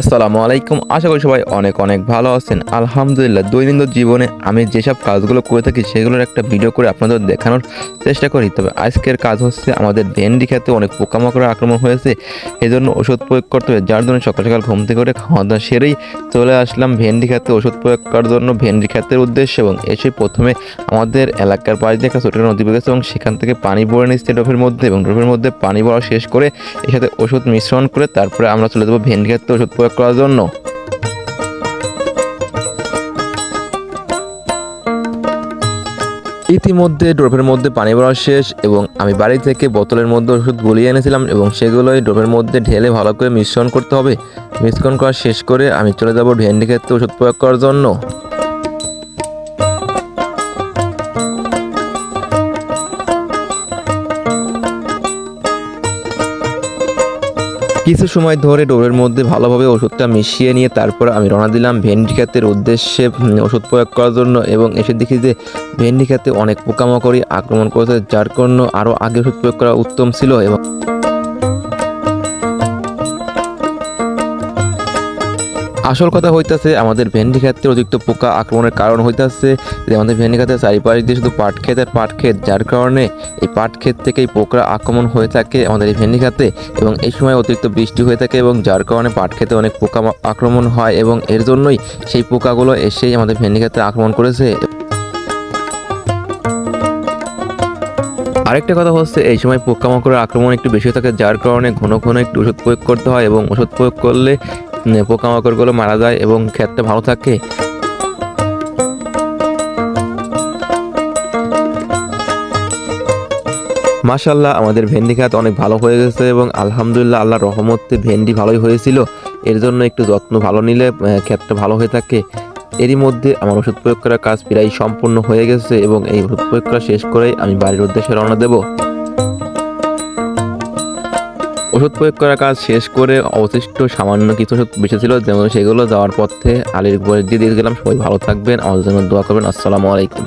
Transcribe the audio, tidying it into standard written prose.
আসসালামু আলাইকুম। আশা করি সবাই অনেক অনেক ভালো আছেন। আলহামদুলিল্লাহ, দৈনন্দিন জীবনে আমি যেসব কাজগুলো করে থাকি সেগুলোর একটা ভিডিও করে আপনাদের দেখানোর চেষ্টা করি। তবে আজকের কাজ হচ্ছে আমাদের ভেন্ডি খেতে অনেক পোকামাকড়ের আক্রমণ হয়েছে, এজন্য ওষুধ প্রয়োগ করতে হবে। যার জন্য সকাল সকাল ঘুম থেকে করে খাওয়া দাওয়া সেরেই চলে আসলাম ভেন্ডি খেতে ওষুধ প্রয়োগ করার জন্য, ভেন্ডি খেতের উদ্দেশ্যে। এবং এসে প্রথমে আমাদের এলাকার পাশ দিয়ে একটা ছোটো নদী বেগেছে এবং সেখান থেকে পানি ভরে নিচ্ছে ডোফের মধ্যে, এবং ডোফের মধ্যে পানি ভরা শেষ করে এর সাথে ওষুধ মিশ্রণ করে তারপরে আমরা চলে যাবো ভেন্ডি খেতে ওষুধ প্রয়োগ করার জন্য। ইতিমধ্যে ড্রপের মধ্যে পানি ভরা শেষ এবং আমি বাড়ি থেকে বোতলের মধ্যে ওষুধ গলিয়ে এনেছিলাম এবং সেগুলোই ড্রপের মধ্যে ঢেলে ভালো করে মিশ্রণ করতে হবে। মিশ্রণ করা শেষ করে আমি চলে যাব ভেন্ডি ক্ষেতে ওষুধ প্রয়োগ করার জন্য। কিছু সময় ধরে ডোরের মধ্যে ভালোভাবে ওষুধটা মিশিয়ে নিয়ে তারপর আমি রওনা দিলাম ভেন্ডি খেতের উদ্দেশ্যে ওষুধ প্রয়োগ করার জন্য। এবং এসে দেখি যে ভেন্ডি খেতে অনেক পোকামাকড়ি আক্রমণ করেছে, যার জন্য আরও আগে ওষুধ প্রয়োগ করা উত্তম ছিল। এবং আসল কথা হইতাছে আমাদের ভেন্ডি ক্ষেত্রে অতিরিক্ত পোকা আক্রমণের কারণ হইতাছে যে আমাদের ভেন্ডি ক্ষেতের চারিপাশ দিয়ে শুধু পাট ক্ষেত আর পাট ক্ষেত, যার কারণে এই পাট ক্ষেত থেকেই পোকা আক্রমণ হয়ে থাকে আমাদের এই ভেন্ডি ক্ষেতে। এবং এই সময় অতিরিক্ত বৃষ্টি হয়ে থাকে এবং যার কারণে পাট ক্ষেতে অনেক পোকা আক্রমণ হয় এবং এর জন্যই সেই পোকাগুলো এসেই আমাদের ভেন্ডি ক্ষেতে আক্রমণ করেছে। আরেকটা কথা হচ্ছে এই সময় পোকামাকড়ের আক্রমণ একটু বেশি থাকে, যার কারণে ঘন ঘন একটু ওষুধ প্রয়োগ করতে হয় এবং ওষুধ প্রয়োগ করলে পোকামাকড়গুলো মারা যায় এবং ক্ষেতটা ভালো থাকে। মাশাআল্লাহ, আমাদের ভেন্ডি ক্ষেত অনেক ভালো হয়ে গেছে এবং আলহামদুলিল্লাহ আল্লাহর রহমতে ভেন্ডি ভালোই হয়েছিল। এর জন্য একটু যত্ন ভালো নিলে ক্ষেতটা ভালো হয়ে থাকে। এরই মধ্যে আমার ওষুধ প্রয়োগ করার কাজ প্রায় সম্পূর্ণ হয়ে গেছে এবং এই ওষুধ প্রয়োগ করা শেষ করেই আমি বাড়ির উদ্দেশ্যে রওনা দেব। ওষুধ প্রয়োগ করার কাজ শেষ করে অবশিষ্ট সামান্য কিছু ওষুধ বেঁচে ছিল, যেমন সেগুলো যাওয়ার পথে আলীর উপরে দিয়ে গেলাম। সবাই ভালো থাকবেন, আমাদের জন্য দোয়া করবেন। আসসালামু আলাইকুম।